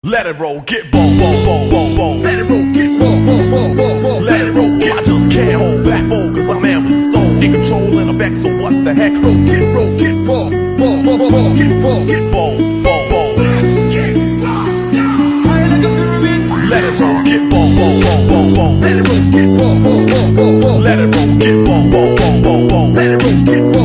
Let it roll, get bold, bold, bold, bold, bold. Let it roll, get bold, bold, bold, bold, bold. Let it roll, get. I just can't hold back, fold, cause I'm man with stone. In control and effect, so what the heck? Roll, get bold, bold, bold, bold, bold, get bold, get Bold, bold, bold. Let it roll, get bold, bold, bold, bold, bold. Let it roll, get bold, bold, bold, bold, bold. Let it roll, get bold, bold, bold, bold, bold. Let it roll, get bold.